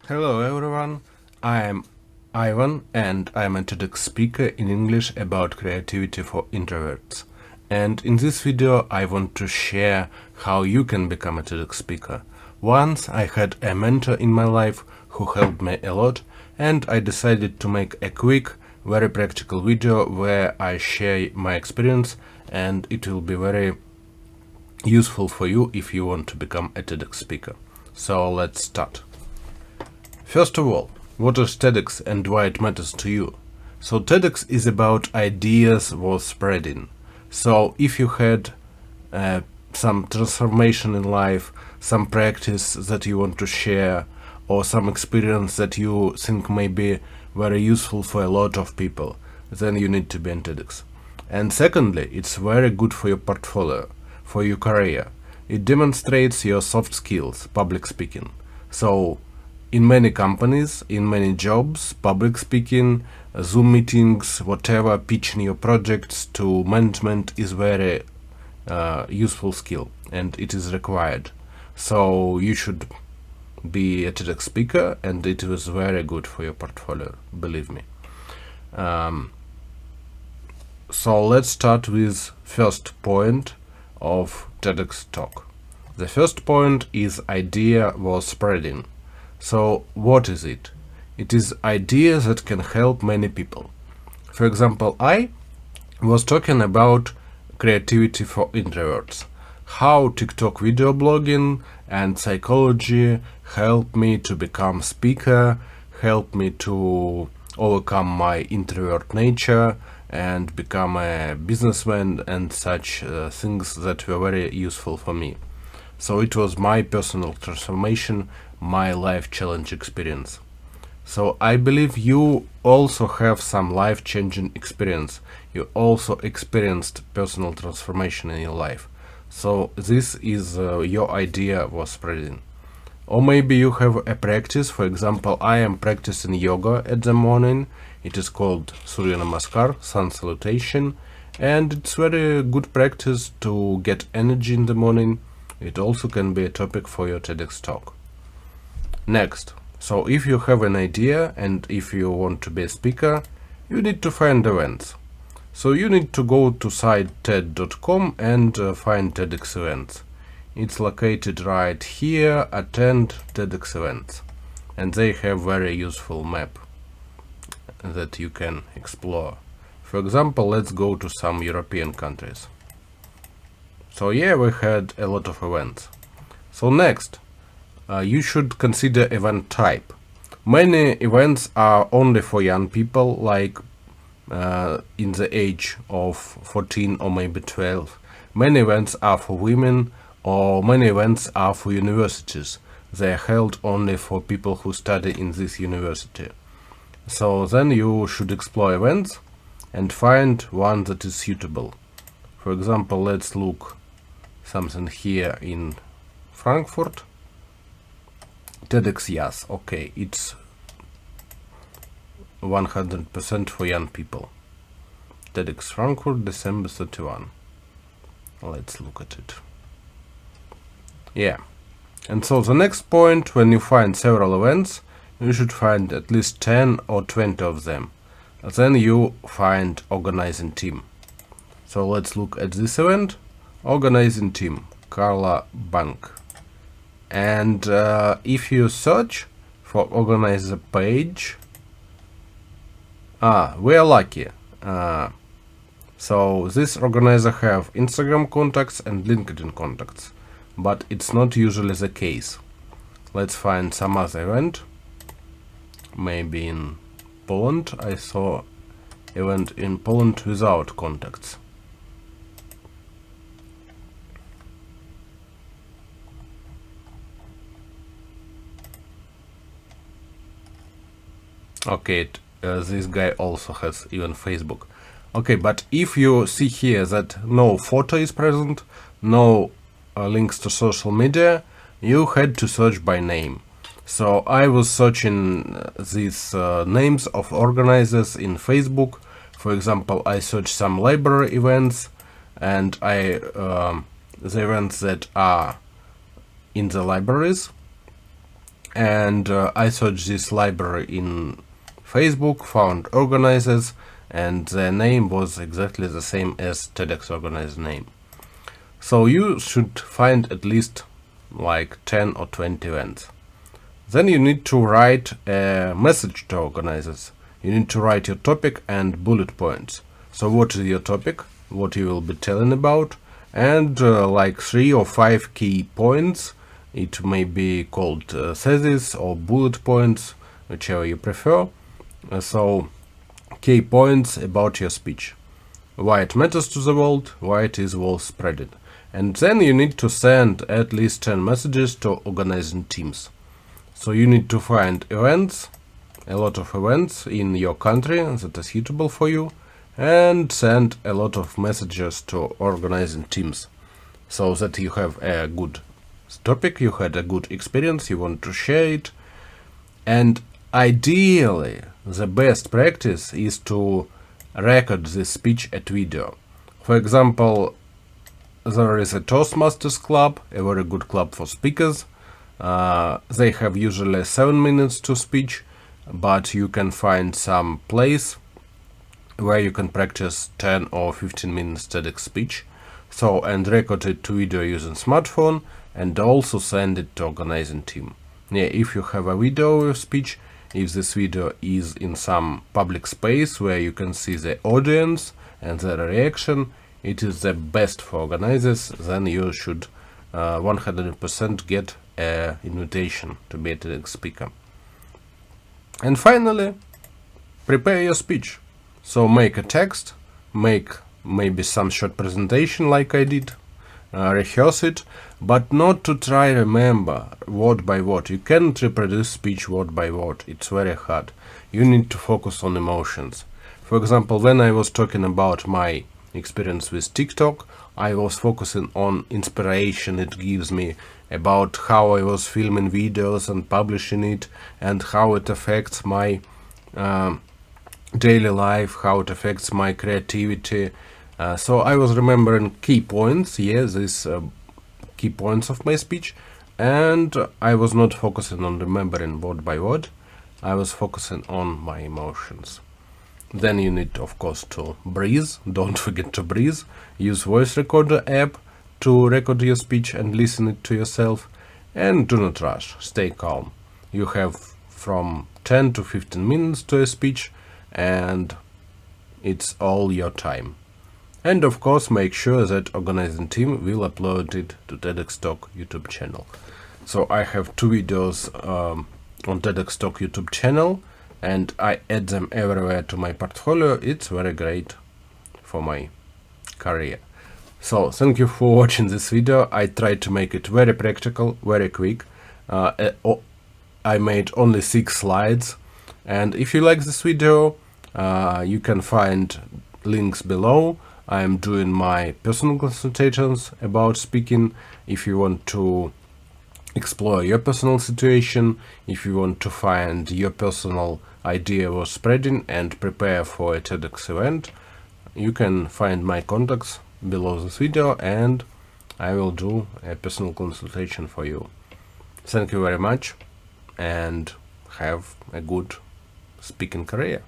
Hello everyone, I am Ivan and I am a TEDx speaker in English about creativity for introverts. And in this video I want to share how you can become a TEDx speaker. Once I had a mentor in my life who helped me a lot, and I decided to make a quick, very practical video where I share my experience, and it will be very useful for you if you want to become a TEDx speaker. So let's start. First of all, what is TEDx and why it matters to you? So TEDx is about ideas worth spreading. So if you had some transformation in life, some practice that you want to share, or some experience that you think may be very useful for a lot of people, then you need to be in TEDx. And secondly, it's very good for your portfolio, for your career. It demonstrates your soft skills, public speaking. So in many companies, in many jobs, public speaking, Zoom meetings, whatever, pitching your projects to management is very useful skill and it is required. So you should be a TEDx speaker, and it was very good for your portfolio, believe me. So let's start with first point of TEDx talk. The first point is idea worth spreading. So what is it? It is ideas that can help many people. For example, I was talking about creativity for introverts. How TikTok video blogging and psychology help me to become speaker, help me to overcome my introvert nature and become a businessman and such things that were very useful for me. So it was my personal transformation, my life challenge experience. So I believe you also have some life-changing experience. You also experienced personal transformation in your life. So this is your idea was spreading. Or maybe you have a practice. For example, I am practicing yoga at the morning. It is called Surya Namaskar, sun salutation, and it's very good practice to get energy in the morning. It also can be a topic for your TEDx talk. Next, so if you have an idea and if you want to be a speaker, you need to find events. So you need to go to site TED.com and find TEDx events. It's located right here, attend TEDx events. And they have very useful map that you can explore. For example, let's go to some European countries. So yeah, we had a lot of events. So next, you should consider event type. Many events are only for young people, like in the age of 14 or maybe 12. Many events are for women, or many events are for universities. They are held only for people who study in this university. So then you should explore events and find one that is suitable. For example, let's look something here in Frankfurt. TEDx, yes, okay, it's 100% for young people. TEDx Frankfurt, December 31. Let's look at it. Yeah. And so the next point, when you find several events, you should find at least 10 or 20 of them. Then you find organizing team. So let's look at this event. Organizing team, Carla Bank. And if you search for organizer page, we are lucky. So this organizer have Instagram contacts and LinkedIn contacts, but it's not usually the case. Let's find some other event. Maybe in Poland. I saw event in Poland without contacts. Okay, this guy also has even Facebook. Okay, but if you see here that no photo is present, no links to social media, you had to search by name. So I was searching these names of organizers in Facebook. For example, I searched some library events, and the events that are in the libraries. and I searched this library in Facebook, found organizers, and their name was exactly the same as TEDx organizer name. So you should find at least like 10 or 20 events. Then you need to write a message to organizers. You need to write your topic and bullet points. So what is your topic, what you will be telling about, and like 3 or 5 key points. It may be called thesis or bullet points, whichever you prefer. So key points about your speech. Why it matters to the world, why it is worth spreading. And then you need to send at least 10 messages to organizing teams. So you need to find events, a lot of events in your country that are suitable for you, and send a lot of messages to organizing teams, so that you have a good topic, you had a good experience, you want to share it. And ideally, the best practice is to record this speech at video. For example, there is a Toastmasters club, a very good club for speakers. They have usually 7 minutes to speech, but you can find some place where you can practice 10 or 15 minutes TEDx speech. So, and record it to video using smartphone, and also send it to organizing team. Yeah, if you have a video of speech, if this video is in some public space where you can see the audience and their reaction, it is the best for organizers. Then you should 100% get an invitation to be a TEDx speaker. And finally, prepare your speech. So make a text, make maybe some short presentation like I did, rehearse it, but not to try remember word by word. You can't reproduce speech word by word, it's very hard. You need to focus on emotions. For example, when I was talking about my experience with TikTok, I was focusing on inspiration it gives me, about how I was filming videos and publishing it, and how it affects my daily life, how it affects my creativity. So I was remembering key points, these key points of my speech, and I was not focusing on remembering word by word. I was focusing on my emotions. Then you need, of course, to breathe. Don't forget to breathe. Use voice recorder app to record your speech and listen it to yourself. And do not rush. Stay calm. You have from 10 to 15 minutes to a speech, and it's all your time. And of course, make sure that organizing team will upload it to TEDx Talk YouTube channel. So I have 2 videos on TEDx Talk YouTube channel, and I add them everywhere to my portfolio. It's very great for my career. So thank you for watching this video. I tried to make it very practical, very quick. I made only 6 slides, and if you like this video, you can find links below. I am doing my personal consultations about speaking. If you want to explore your personal situation, if you want to find your personal idea for spreading and prepare for a TEDx event, you can find my contacts below this video, and I will do a personal consultation for you. Thank you very much, and have a good speaking career.